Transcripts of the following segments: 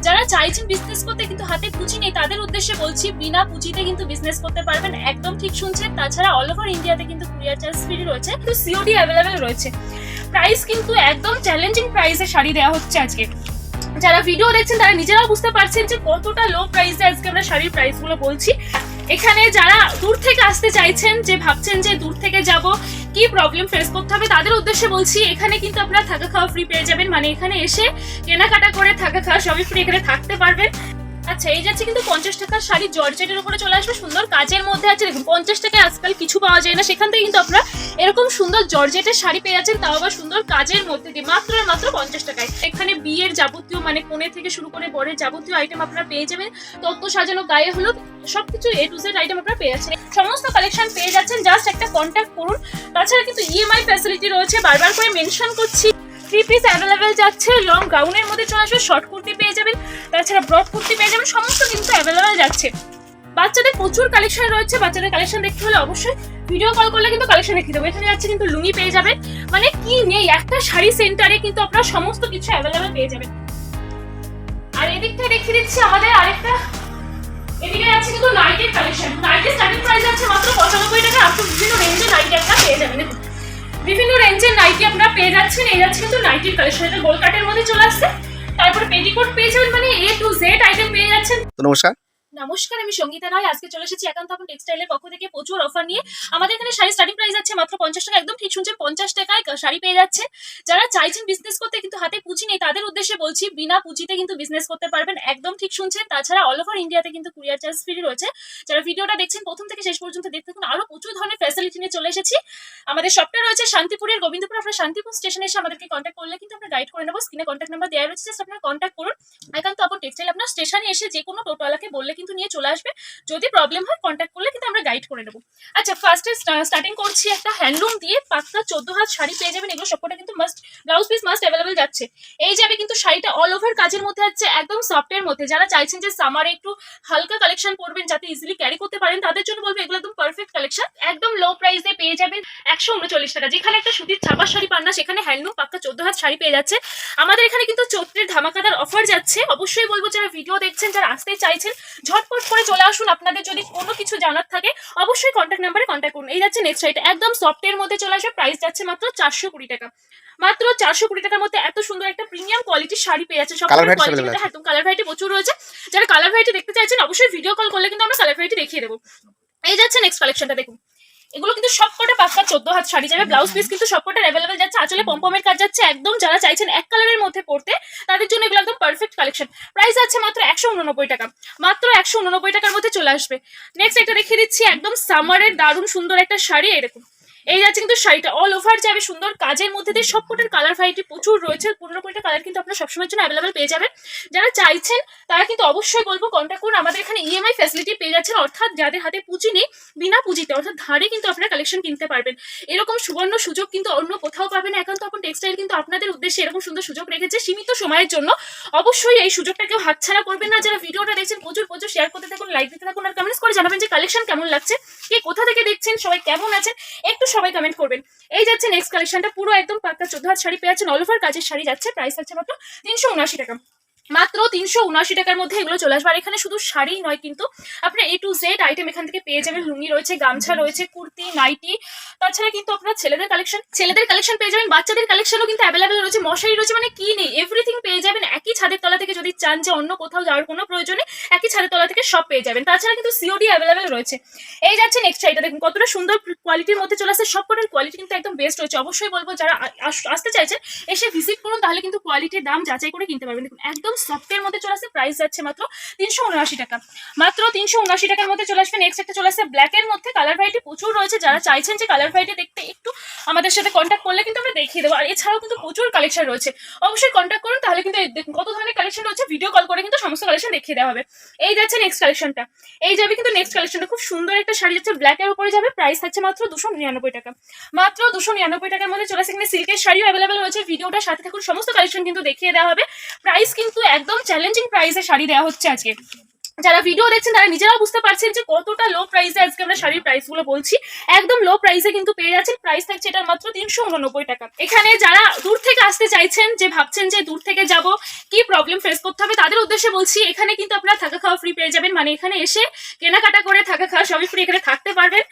যারা চাইছেন বিজনেস করতে কিন্তু হাতে পুঁজি নেই তাদের উদ্দেশ্যে বলছি, বিনা পুঁজিতে কিন্তু বিজনেস করতে পারবেন, একদম ঠিক শুনছেন। তাছাড়া অল ওভার ইন্ডিয়াতে কিন্তু কুরিয়ার চার্জ ফ্রি রয়েছে, কিন্তু সিওডি অ্যাভেলেবেল রয়েছে। প্রাইস কিন্তু একদম চ্যালেঞ্জিং প্রাইসে শাড়ি দেওয়া হচ্ছে আজকে। যারা ভিডিও দেখছেন তারা নিজেরাও বুঝতে পারছেন যে কতটা লো প্রাইসে আজকে আমরা শাড়ির প্রাইসগুলো বলছি। এখানে যারা দূর থেকে আসতে চাইছেন, যে ভাবছেন যে দূর থেকে যাব, কি প্রবলেম ফেস করতে হবে, তাদের উদ্দেশ্যে বলছি এখানে কিন্তু আপনারা থাকা খাওয়া ফ্রি পেয়ে যাবেন। মানে এখানে এসে কেনাকাটা করে থাকা খাওয়া সবই ফ্রি, এখানে থাকতে পারবেন। আচ্ছা, এই যাচ্ছে কিন্তু 50 টাকার শাড়ি জর্জেটের উপরে চলে আসবে, সুন্দর কাজের মধ্যে আছে। দেখুন 50 টাকায় আজকাল কিছু পাওয়া যায় না, সেখান থেকে কিন্তু আপনারা এরকম সুন্দর জর্জেটের শাড়ি পেয়ে যাচ্ছেন, তাও আবার সুন্দর কাজের মধ্যে দিয়ে মাত্র আর মাত্র 50 টাকায়। এখানে বিয়ের যাবতীয় মানে কোণে থেকে শুরু করে বরের যাবতীয় আইটেম আপনারা পেয়ে যাবেন। তত্ত্ব সাজানো, গায়ে হলুদ, সবকিছু এ টু জেড আইটেম আপনারা পেয়ে যাচ্ছেন। সমস্ত কালেকশন পেয়ে যাচ্ছেন, জাস্ট একটা কন্ট্যাক্ট করুন। তাছাড়া কিন্তু ইএমআই ফ্যাসিলিটি রয়েছে, বারবার করে মেনশন করছি। 3 পিস অ্যাভেলেবেল যাচ্ছে, লং গাউনের মধ্যে চলে আসবে, শর্ট কুর্তি পেয়ে যাবেন, তাছাড়া ব্রড কুর্তি পেয়ে যাবেন, সমস্ত কিন্তু অ্যাভেলেবেল যাচ্ছে। বাচ্চাদের প্রচুর কালেকশন রয়েছে, বাচ্চাদের কালেকশন দেখতে হলে অবশ্যই ভিডিও কল করলে কিন্তু কালেকশন দেখিয়ে দেবো। এখানে যাচ্ছে কিন্তু লুঙ্গি পেয়ে যাবেন, মানে কি নেই একটা শাড়ি সেন্টারে কিন্তু আপনারা সমস্ত কিছু অ্যাভেলেবেল পেয়ে যাবেন। আর এদিক থেকে দেখিয়ে দিচ্ছি আমাদের আরেকটা, এদিকে যাচ্ছে কিন্তু নাইটের কালেকশন। নাইটের স্টার্টিং প্রাইস আছে মাত্র 95 টাকা, আপনি বিভিন্ন রেঞ্জের নাইটি আপনারা পেয়ে যাবেন। বিভিন্ন রেঞ্জের নাইটি আপনারা পেয়ে যাচ্ছেন। এই যাচ্ছে কিন্তু নাইটির কালেকশন, এটা গোল কাটের মধ্যে চলে আসছে, তারপরে পেটিকোট পেয়ে যাবেন, মানে এ টু জেড আইটেম পেয়ে যাচ্ছেন। নমস্কার, আমি সঙ্গীতা রায়। আজকে চলে এসেছি একান্ত আপন টেক্সটাইলের পক্ষ থেকে প্রচুর অফার নিয়ে। আমাদের এখানে শাড়ি স্টার্টিং প্রাইস আছে মাত্র 50 টাকা, একদম ঠিক শুনছেন, 50 টাকায় শাড়ি পেয়ে যাচ্ছে। যারা চাইছেন বিজনেস করতে কিন্তু হাতে পুঁজি নেই তাদের উদ্দেশ্যে বলছি, বিনা পুঁজিতে কিন্তু বিজনেস করতে পারবেন, একদম ঠিক শুনছেন। তাছাড়া অল ওভার ইন্ডিয়াতে কিন্তু কুরিয়ার চার্জ ফ্রি রয়েছে। যারা ভিডিওটা দেখছেন প্রথম থেকে শেষ পর্যন্ত দেখতে থাকুন, আরো প্রচুর ধরনের ফ্যাসিলিটি নিয়ে চলে এসেছি। আমাদের শপটা রয়েছে শান্তিপুরের গোবিন্দপুর। আপনারা শান্তিপুর স্টেশনে এসে আমাদেরকে কন্ট্যাক্ট করলে কিন্তু আমরা গাইড করে নেবো। স্ক্রিনে কন্ট্যাক্ট নাম্বার দেওয়া রয়েছে, জাস্ট আপনারা কন্ট্যাক্ট করুন। একান্ত আপন টেক্সটাইল আপনার স্টেশনে এসে যে কোনো টোটোওয়ালাকে বললে কিন্তু নিয়ে চলে আসবে। যদি প্রবলেম হয় কন্ট্যাক্ট করলে কিন্তু আমরা গাইড করে নেবো। আচ্ছা, ফার্স্টে স্টার্টিং করছি একটা হ্যান্ডলুম দিয়ে, পাক্কা 14 হাত শাড়ি পেয়ে যাবেন। এগুলো সবকটা কিন্তু must, blouse piece must available যাচ্ছে। এই যাবে কিন্তু শাড়িটা অল ওভার কাজের মধ্যে আছে, একদম সফটের মধ্যে। যারা চাইছেন যে সামারে একটু হালকা কালেকশন করবেন যাতে ইজিলি ক্যারি করতে পারেন, তাদের জন্য বলবো এগুলো একদম পারফেক্ট কালেকশন। একদম লো প্রাইসে পেয়ে যাবেন 139 টাকা। যেখানে একটা সুতির ছাপা শাড়ি পান না, সেখানে হ্যান্ডলুম পাক্কা 14 হাত শাড়ি পেয়ে যাচ্ছে। আমাদের এখানে কিন্তু চৈত্রের ধামাকাদার অফার যাচ্ছে। অবশ্যই বলবো যারা ভিডিও দেখছেন, যারা আসতে চাইছেন, ঝটপট করে চলে আসুন। আপনাদের যদি কোনো কিছু জানার থাকে অবশ্যই কন্ট্যাক্ট নাম্বারে কন্ট্যাক্ট করুন। এই যাচ্ছে নেক্সট শাড়িটা, একদম সফটের মধ্যে চলে আসবে, প্রাইস যাচ্ছে মাত্র 420 টাকা। মাত্র 420 টাকার মধ্যে এত সুন্দর একটা প্রিমিয়াম কোয়ালিটির শাড়ি পেয়ে যাচ্ছে। সব কোয়ালিটি, হ্যাঁ, কালার ভ্যারাইটি প্রচুর রয়েছে। যারা কালার ভ্যারাইটি দেখতে চাইছেন অবশ্যই ভিডিও কল করলে কিন্তু আমরা কালার ভ্যারাইটি দেখিয়ে দেবো। এই যাচ্ছে নেক্সট কালেকশনটা, দেখুন এগুলো কিন্তু সবকটা পাক্কা 14 হাত শাড়ি যাবে। ব্লাউজ পিস কিন্তু সবকটা অ্যাভেলেবেল যাচ্ছে, আঁচলে পমপমের কাজ যাচ্ছে। একদম যারা চাইছেন এক কালারের মধ্যে পড়তে, তাদের জন্য এগুলো একদম পারফেক্ট কালেকশন। প্রাইস আছে মাত্র 189 টাকা, মাত্র 189 টাকার মধ্যে চলে আসবে। নেক্সট একটা দেখিয়ে দিচ্ছি, একদম সামারের দারুণ সুন্দর একটা শাড়ি। এরকম এই যাচ্ছে কিন্তু শাড়িটা অল ওভার যাবে সুন্দর কাজের মধ্যে দিয়ে। সবকটার কালার ভ্যারাইটি প্রচুর রয়েছে, 15-20টা কালার কিন্তু আপনারা সবসময়ের জন্য অ্যাভেলেবেল পেয়ে যাবেন। যারা চাইছেন তারা কিন্তু অবশ্যই বলবো কন্ট্যাক্ট করুন। আমাদের এখানে ইএমআই ফ্যাসিলিটি পেয়ে যাচ্ছেন, অর্থাৎ যাদের হাতে পুঁজি নেই, বিনা পুঁজিতে অর্থাৎ ধারে কিন্তু আপনারা কালেকশন কিনতে পারবেন। এরকম সুবর্ণ সুযোগ কিন্তু অন্য কোথাও পাবেন। একান্ত আপন টেক্সটাইল কিন্তু আপনাদের উদ্দেশ্যে এরকম সুন্দর সুযোগ রেখেছে সীমিত সময়ের জন্য। অবশ্যই এই সুযোগটা কেউ হাতছাড়া করবেন না। যারা ভিডিওটা দেখছেন প্রচুর প্রচুর শেয়ার করতে থাকুন, লাইক দিতে থাকুন, আর কমেন্টস করে জানাবেন যে কালেকশন কেমন লাগছে, কে কোথা থেকে দেখছেন, সবাই কেমন আছেন, একটু সবাই কমেন্ট করবেন। এই যাচ্ছে নেক্সট কালেকশনটা, পুরো একদম পাক্কা 14 হাত শাড়ি পেয়ে যাচ্ছেন, অল ওভার কাজের শাড়ি যাচ্ছে। প্রাইস আছে মাত্র 379 টাকা, মাত্র 379 টাকার মধ্যে এগুলো চলে আসবে। আর এখানে শুধু শাড়ি নয়, কিন্তু আপনার এ টু জেড আইটেম এখান থেকে পেয়ে যাবেন। লুঙ্গি রয়েছে, গামছা রয়েছে, কুর্তি, নাইটি, তাছাড়া কিন্তু আপনার ছেলেদের কালেকশন পেয়ে যাবেন। বাচ্চাদের কালেকশনও কিন্তু অ্যাভেলেবেল রয়েছে, মশারি রয়েছে, মানে কি নেই এভরিথিং পেয়ে যাবেন একই ছাদের তলা থেকে। যদি চান যে অন্য কোথাও যাওয়ার কোনো প্রয়োজনে, একই ছাদের তলা থেকে সব পেয়ে যাবেন। তাছাড়া কিন্তু সিওডি অ্যাভেলেবেল রয়েছে। এই যাচ্ছে নেক্সট শাড়িটা, দেখুন কতটা সুন্দর কোয়ালিটির মধ্যে চলে আসছে। সবকটার কোয়ালিটি কিন্তু একদম বেস্ট রয়েছে। অবশ্যই বলবো যারা আসতে চাইছেন এসে ভিজিট করুন, তাহলে কিন্তু কোয়ালিটির দাম যাচাই করে কিনতে পারবেন। দেখুন একদম সফটের মধ্যে চলে আসছে, প্রাইস যাচ্ছে মাত্র 379 টাকা, মাত্র 379 টাকার মধ্যে চলে আসবে। নেক্সট একটা চলে আসছে ব্ল্যাকের মধ্যে, কালার ভ্যারাইটি প্রচুর রয়েছে। যারা চাইছেন যে কালার ভ্যারাইটি দেখতে, একটু আমাদের সাথে কন্ট্যাক্ট করলে কিন্তু আমরা দেখিয়ে দেবো। আর এছাড়াও কিন্তু প্রচুর কালেকশন রয়েছে, অবশ্যই কন্ট্যাক্ট করুন, তাহলে কিন্তু দেখুন কত ধরনের কালেকশন রয়েছে। ভিডিও কল করে কিন্তু সমস্ত কালেকশন দেখিয়ে দেওয়া হবে। এই যাচ্ছে নেক্সট কালেকশনটা, এই যাবে কিন্তু নেক্সট কালেকশনটা, খুব সুন্দর একটা শাড়ি যাচ্ছে, ব্ল্যাকের উপরে যাবে। প্রাইস থাকছে মাত্র 299 টাকা, মাত্র 299 টাকার মধ্যে চলে আসছে। এখানে সিল্কের শাড়িও অ্যাভেলেবেল রয়েছে। ভিডিওটার সাথে থাকুন, সমস্ত কালেকশন কিন্তু দেখিয়ে দেওয়া হবে। প্রাইস কিন্তু একদম চ্যালেঞ্জিং প্রাইসে শাড়ি দেওয়া হচ্ছে আজকে। যারা ভিডিও দেখছেন তারা নিজেরাও বুঝতে পারছেন যে কতটা লো প্রাইসে আজকে আমরা শাড়ির প্রাইসগুলো বলছি। একদম লো প্রাইসে কিন্তু পেয়ে যাচ্ছেন। প্রাইস থাকছে এটার মাত্র 389 টাকা। এখানে যারা দূর থেকে আসতে চাইছেন, যে ভাবছেন যে দূর থেকে যাব, কি প্রবলেম ফেস করতে হবে, তাদের উদ্দেশ্যে বলছি এখানে কিন্তু আপনারা থাকা খাওয়া ফ্রি পেয়ে যাবেন। মানে এখানে এসে কেনাকাটা করে থাকা খাওয়া সবই ফ্রি, এখানে থাকতে পারবেন।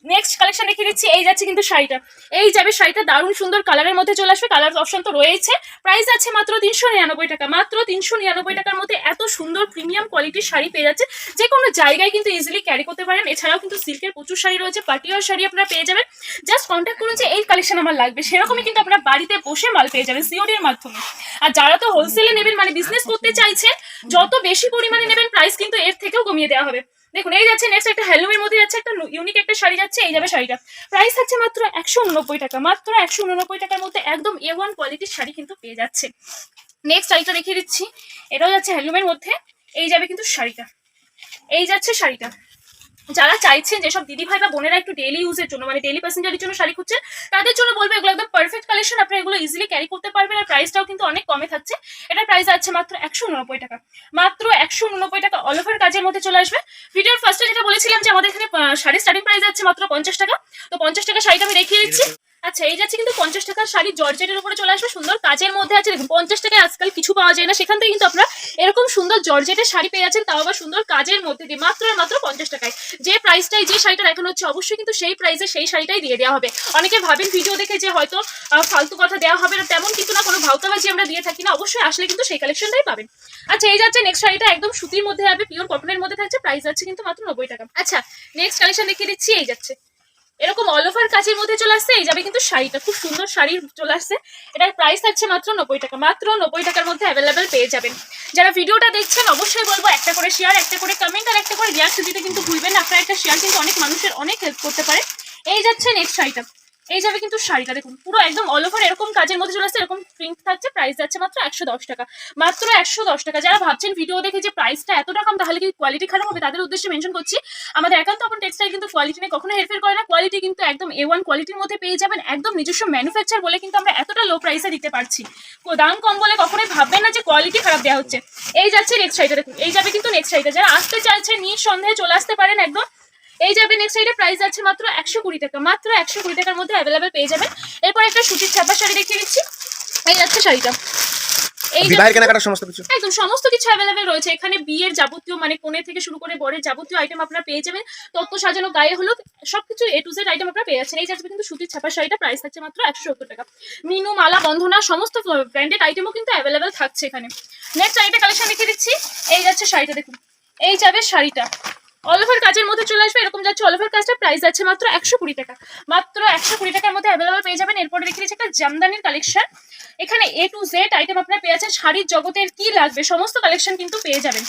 নেক্সট কালেকশন দেখিয়ে দিচ্ছি। এই যাচ্ছে কিন্তু শাড়িটা, এই যাবে শাড়িটা, দারুণ সুন্দর কালারের মধ্যে চলে আসবে। কালার অপশন তো রয়েছে। প্রাইস আছে মাত্র 399 টাকা। মাত্র 399 টাকার মধ্যে এত সুন্দর প্রিমিয়াম কোয়ালিটির শাড়ি পেয়ে যাচ্ছে, যে কোনো জায়গায় কিন্তু ইজিলি ক্যারি করতে পারেন। এছাড়াও কিন্তু সিল্কের প্রচুর শাড়ি রয়েছে, পাটিয়ার শাড়ি আপনারা পেয়ে যাবেন। জাস্ট কন্ট্যাক্ট করুন যে এই কালেকশন আমার লাগবে, সেরকমই কিন্তু আপনারা বাড়িতে বসে মাল পেয়ে যাবেন সিওডির মাধ্যমে। আর যারা তো হোলসেলে নেবেন, মানে বিজনেস করতে চাইছেন, যত বেশি পরিমাণে নেবেন প্রাইস কিন্তু এর থেকেও কমিয়ে দেওয়া হবে। দেখুন এই যাচ্ছে নেক্সট একটা হ্যান্ডলুমের মধ্যে যাচ্ছে একটা ইউনিক একটা শাড়ি যাচ্ছে। এই যাবে শাড়িটা, প্রাইস থাকছে মাত্র 189 টাকা। মাত্র 189 টাকার মধ্যে একদম A1 কোয়ালিটির শাড়ি কিন্তু পেয়ে যাচ্ছে। নেক্সট শাড়িটা দেখিয়ে দিচ্ছি। এটাও যাচ্ছে হ্যান্ডলুমের মধ্যে। এই যাবে কিন্তু শাড়িটা, এই যাচ্ছে শাড়িটা। যারা চাইছেন যেসব দিদি ভাই বা বোনেরা একটু ডেইলি ইউজের জন্য, মানে ডেইলি প্যাসেঞ্জারের জন্য শাড়ি খুঁজছেন, তাদের জন্য বলবো এগুলো একদম পারফেক্ট কালেকশন। আপনারা এগুলো ইজিলি ক্যারি করতে পারবেন। আর প্রাইসটাও কিন্তু অনেক কমে থাকছে। এটার প্রাইস আছে মাত্র 189 টাকা। মাত্র 189 টাকা। অল ওভার কাজের মধ্যে চলে আসবে। ভিডিওর ফার্স্টে যেটা বলেছিলাম যে আমাদের এখানে শাড়ির স্টার্টিং প্রাইস আছে মাত্র 50 টাকা। তো 50 টাকা শাড়িটা আমি দেখিয়ে দিচ্ছি। আচ্ছা, এই যাচ্ছে কিন্তু 50 টাকার শাড়ি, জর্জেটের উপরে চলে আসবে, সুন্দর কাজের মধ্যে আছে। দেখুন 50 টাকায় আজকাল কিছু পাওয়া যায় না, সেখান থেকে কিন্তু আপনারা এরকম সুন্দর জর্জেটের শাড়ি পেয়ে যাচ্ছেন, তাও আবার সুন্দর কাজের মধ্যে দিয়ে, মাত্র আর মাত্র 50 টাকায়। যে প্রাইসটাই, যে শাড়িটা দেখানো হচ্ছে, অবশ্যই কিন্তু সেই প্রাইসে সেই শাড়িটাই দিয়ে দেওয়া হবে। অনেকে ভাবেন ভিডিও দেখে যে হয়তো ফালতু কথা দেওয়া হবে না, তেমন কিন্তু না, কোনো ভাউতাবাজি আমরা দিয়ে থাকি না। অবশ্যই আসলে কিন্তু সেই কালেকশনটাই পাবেন। আচ্ছা, এই যাচ্ছে নেক্সট শাড়িটা, একদম সুতির মধ্যে হবে, পিওর কটনের মধ্যে থাকছে। প্রাইস আছে কিন্তু মাত্র 90 টাকা। আচ্ছা, নেক্সট কালেকশন দেখিয়ে দিচ্ছি। এই যাচ্ছে এরকম অল ওভার কাজের মধ্যে চলে আসছে। এই যাবে কিন্তু শাড়িটা, খুব সুন্দর শাড়ি চলে আসছে। এটার প্রাইস থাকছে মাত্র 90 টাকা। মাত্র 90 টাকার মধ্যে অ্যাভেলেবেল পেয়ে যাবেন। যারা ভিডিওটা দেখছেন অবশ্যই বলবো একটা করে শেয়ার, একটা করে কমেন্ট আর একটা করে রিয়াক্ট দিতে কিন্তু ভুলবেন না। আপনার একটা শেয়ার কিন্তু অনেক মানুষের অনেক হেল্প করতে পারে। এই যাচ্ছে নেক্সট শাড়িটা, এই যাবে কিন্তু শাড়িটা। দেখুন পুরো একদম অল ওভার এরকম কাজের মধ্যে চলে আসছে, এরকম প্রিন্ট থাকছে। প্রাইস যাচ্ছে মাত্র 110 টাকা। মাত্র 110 টাকা। যারা ভাবছেন ভিডিও দেখে যে প্রাইসটা এতটা কম, তাহলে কি কোয়ালিটি খারাপ হবে, তাদের উদ্দেশ্যে মেনশন করছি, আমাদের একান্ত আপন টেক্সটাইল কিন্তু কোয়ালিটি নিয়ে কখনো হেরফের করে না। কোয়ালিটি কিন্তু একদম A1 কোয়ালিটির মধ্যে পেয়ে যাবেন। একদম নিজস্ব ম্যানুফ্যাকচার বলে কিন্তু আমরা এতটা লো প্রাইসে দিতে পারছি। দাম কম বলে কখনোই ভাববেন না যে কোয়ালিটি খারাপ দেওয়া হচ্ছে। এই যাচ্ছে নেক্সট শাড়িটা, দেখুন এই যাবে কিন্তু নেক্সট শাড়িটা। যারা আসতে চাইছেন নিঃসন্দেহে চলে আসতে পারেন একদম। এই যাবে নেক্সট শাড়িটা, প্রাইস আছে মাত্র 120 টাকা। মাত্র 120 টাকার মধ্যে অ্যাভেলেবেল পেয়ে যাবেন। এরপর একটা সুতির ছাপা শাড়ি দেখিয়ে দিচ্ছি। এই যাচ্ছে শাড়িটা, বিবাহের কেনাকাটার সমস্ত কিছু, একদম সমস্ত কিছু অ্যাভেলেবেল রয়েছে এখানে। বিয়ের যাবতীয়, মানে কোণে থেকে শুরু করে বরের যাবতীয় আইটেম আপনারা পেয়ে যাবেন। তত্ত্ব সাজানো, গায়ে হলুদ, সবকিছু A to Z আইটেম আপনারা পেয়ে যাচ্ছেন। এই যাচ্ছে কিন্তু সুতির ছাপা শাড়িটা, প্রাইস থাকছে মাত্র 170 টাকা। মিনু, মালা, বন্ধনা, সমস্ত ব্র্যান্ডেড আইটেমও কিন্তু অ্যাভেলেবেল থাকছে এখানে। নেক্সট শাড়িটা কালেকশন দেখিয়ে দিচ্ছি। এই যাচ্ছে শাড়িটা, দেখুন এই যাবে শাড়িটা, অল ওভার কাজের মধ্যে চলে আসবে। এরকম যাচ্ছে অল ওভার কাজটা। প্রাইস আছে মাত্র 120 টাকা। মাত্র 120 টাকার মধ্যে অ্যাভেলেবল পেয়ে যাবেন। এরপরে দেখে দিচ্ছি একটা জামদানির কালেকশন। এখানে A to Z আইটেম আপনারা পেয়ে যাচ্ছেন। শাড়ির জগতের কি লাগবে সমস্ত কালেকশন কিন্তু পেয়ে যাবেন।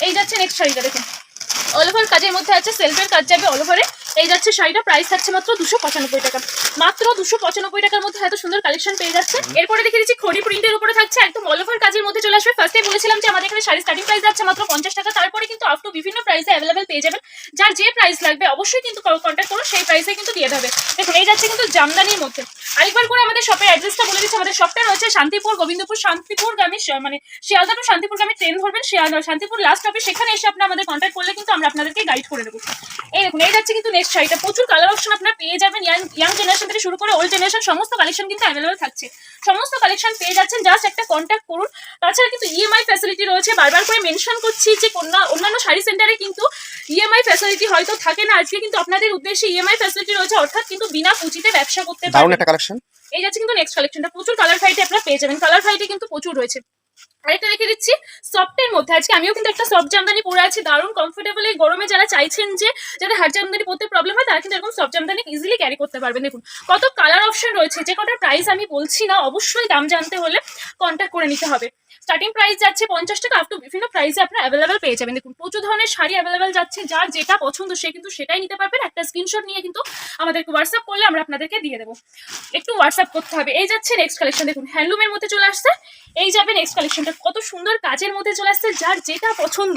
এই যাচ্ছে নেক্সট শাড়িটা, দেখুন অল ওভার কাজের মধ্যে আছে, সেলফের কাজ যাবে অল ওভারে। এই যাচ্ছে শাড়িটা, প্রাইস থাকছে মাত্র 295 টাকা। মাত্র 295 টাকার মধ্যে এত সুন্দর কালেকশন পেয়ে যাচ্ছে। এরপরে দেখে দিচ্ছি খড়ি প্রিন্টের উপরে থাকছে, একদম অল ওভার কাজের মধ্যে চলে আসবে। ফার্স্টে বলেছিলাম যে আমাদের এখানে শাড়ি স্টার্টিং প্রাইস যাচ্ছে মাত্র 50 টাকা, তারপরে কিন্তু আপ টু বিভিন্ন প্রাইসে অ্যাভেলেবেল পেয়ে যাবেন। যার যে প্রাইস লাগবে অবশ্যই কিন্তু কন্ট্যাক্ট করুন, সেই প্রাইসে কিন্তু দিয়ে দেবে। দেখুন এই যাচ্ছে কিন্তু জামদানির মধ্যে। আরেকবার করে আমাদের শপের অ্যাড্রেসটা বলে দিচ্ছি। আমাদের শপটা রয়েছে শান্তিপুর, গোবিন্দপুর, শান্তিপুরগামী, মানে শিয়ালদা টু শান্তিপুরগামী ট্রেন ধরবেন, শান্তিপুর লাস্ট স্টপে, সেখানে এসে আপনারা আমাদের কন্ট্যাক্ট করলে কিন্তু আমরা আপনাদেরকে গাইড করে দেবো। এই দেখুন এই যাচ্ছে কিন্তু নেক্সট শাড়িটা, প্রচুর কালার অপশন আপনারা পেয়ে যাবেন। ইয়াং জেনারেশন থেকে শুরু করে ওল্ড জেনারেশন সমস্ত কালেকশন কিন্তু অ্যাভেলেবল থাকছে। সমস্ত কালেকশন পেয়ে যাচ্ছেন, জাস্ট একটা কন্ট্যাক্ট করুন। তাছাড়া কিন্তু EMI ফ্যাসিলিটি রয়েছে। বারবার করে মেনশন করছি যে অন্যান্য শাড়ি সেন্টারে কিন্তু EMI ফ্যাসিলিটি হয়তো থাকে না, আজকে কিন্তু আপনাদের উদ্দেশ্যে EMI ফ্যাসিলিটি রয়েছে, অর্থাৎ কিন্তু বিনা পুঁজিতে ব্যবসা করতে পারবেন। দারুণ একটা কালেকশন। এই যাচ্ছে কিন্তু নেক্সট কালেকশনটা, প্রচুর কালার ভ্যারাইটি আপনারা পেয়ে যাবেন। কালার ভ্যারাইটি কিন্তু প্রচুর রয়েছে। আরেকটা দেখে দিচ্ছি সফটের মধ্যে। আজকে আমিও কিন্তু একটা সফট জামদানি পরে আছি, দারুণ কমফোর্টেবল। এই গরমে যারা চাইছেন যে যাদের হার্ড জামদানি পরতে প্রবলেম হয়, তারা কিন্তু এরকম সফট জামদানি ইজিলি ক্যারি করতে পারবেন। দেখুন কত কালার অপশন রয়েছে। যে কটা প্রাইস আমি বলছি না, অবশ্যই দাম জানতে হলে কন্ট্যাক্ট করে নিতে হবে। স্টার্টিং প্রাইস যাচ্ছে 50 টাকা, আপ টু বিভিন্ন প্রাইসে আপনারা অ্যাভেলেবেল পেয়ে যাবেন। দেখুন প্রচুর ধরনের শাড়ি অ্যাভেলেবেল যাচ্ছে, যার যেটা পছন্দ সে কিন্তু সেটাই নিতে পারবেন। একটা স্ক্রিনশট নিয়ে কিন্তু আমাদেরকে হোয়াটসঅ্যাপ করলে আমরা আপনাদেরকে দিয়ে দেবো। একটু হোয়াটসঅ্যাপ করতে হবে। এই যাচ্ছে নেক্সট কালেকশন, দেখুন হ্যান্ডলুমের মধ্যে চলে আসছে। এই যাবে নেক্সট কালেকশনটা, কত সুন্দর কাজের মধ্যে চলে আসছে, যার যেটা পছন্দ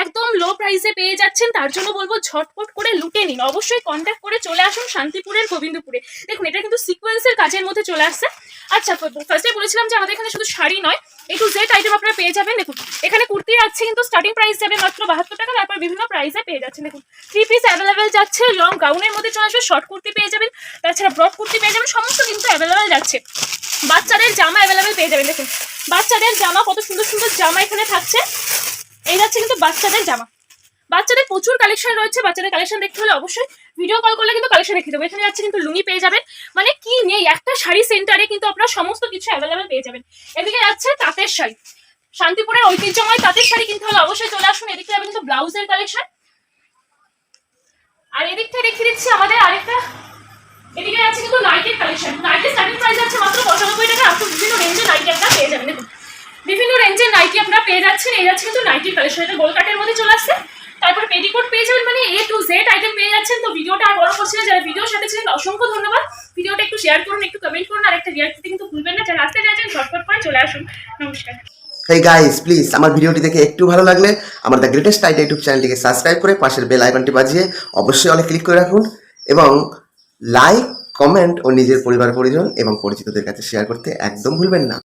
একদম লো প্রাইসে পেয়ে যাচ্ছেন। তার জন্য বলবো ঝটপট করে লুটে নিন, অবশ্যই কন্ট্যাক্ট করে চলে আসুন শান্তিপুরের গোবিন্দপুরে। দেখুন এটা কিন্তু সিকোয়েন্সের কাজের মধ্যে চলে আসছে। আচ্ছা ফার্স্টে বলেছিলাম যে আমাদের এখানে শুধু শাড়ি নয়, A to Z আইটেম আপনারা পেয়ে যাবেন। দেখুন এখানে কুর্তি আছে কিন্তু স্টার্টিং প্রাইস যাবে মাত্র 72 টাকা, তারপর বিভিন্ন প্রাইসে পেয়ে যাচ্ছেন। দেখুন 3 পিস অ্যাভেলেবেল যাচ্ছে, লং গাউনের মধ্যে চলে আসবে, শর্ট কুর্তি পেয়ে যাবেন, তাছাড়া ব্রড কুর্তি পেয়ে যাবেন, সমস্ত কিন্তু অ্যাভেলেবেল যাচ্ছে। বাচ্চাদের জামা অ্যাভেলেবেল পেয়ে যাবেন। দেখুন বাচ্চাদের জামা, কত সুন্দর সুন্দর জামা এখানে থাকছে। এই যাচ্ছে কিন্তু বাচ্চাদের জামা, বাচ্চাদের প্রচুর কালেকশন রয়েছে। বাচ্চাদের কালেকশন দেখতে হলে অবশ্যই ভিডিও কল করলে কিন্তু কালেকশন দেখতে দেবো। এখানে যাচ্ছে কিন্তু লুঙ্গি পেয়ে যাবেন, মানে কি নেই একটা শাড়ি সেন্টারে কিন্তু আপনারা সমস্ত কিছু অ্যাভেলেবেল পেয়ে যাবেন। এদিকে যাচ্ছে তাঁতের শাড়ি, শান্তিপুরের ঐতিহ্যময় তাঁতের শাড়ি কিনতে হলে অবশ্যই চলে আসুন। এদিকে যাবে কিন্তু ব্লাউজের কালেকশন, আর এদিক থেকে দেখিয়ে দিচ্ছি আমাদের আরেকটা, এদিকে যাচ্ছে কিন্তু নাইটের কালেকশন। নাইটের স্টার্টিং প্রাইস আছে মাত্র 95 টাকা, আপনি বিভিন্ন রেঞ্জের নাইটি আপনারা পেয়ে যাবেন। দেখুন বিভিন্ন রেঞ্জের নাইটি আপনারা পেয়ে যাচ্ছেন। এই যাচ্ছে কিন্তু নাইটির কালেকশন, এটা গোল কাটের মধ্যে চলে আসছে, তারপর পেটিকোট পেয়ে যাবেন, মানে A to Z আইটেম পেয়ে যাচ্ছেন। তো ভিডিওটা আর বড় করছি না, যারা ভিডিওর সাথে ছিলেন অসংখ্য ধন্যবাদ। ভিডিওটা একটু শেয়ার করুন, একটু কমেন্ট করুন, আর একটা রিয়াক্ট দিতে কিন্তু ভুলবেন না। যারা আসতে চাইছেন ঝটপট করে চলে আসুন। নমস্কার। হেই গাইস, প্লিজ আমার ভিডিওটি দেখে একটু ভালো লাগলে আমার দ্য গ্রেটেস্ট আইডিয়া ইউটিউব চ্যানেলটিকে সাবস্ক্রাইব করে পাশের বেল আইকনটি বাজিয়ে অবশ্যই অলে ক্লিক করে রাখুন, এবং লাইক, কমেন্ট ও নিজের পরিবার পরিজন এবং পরিচিতদের কাছে শেয়ার করতে একদম ভুলবেন না।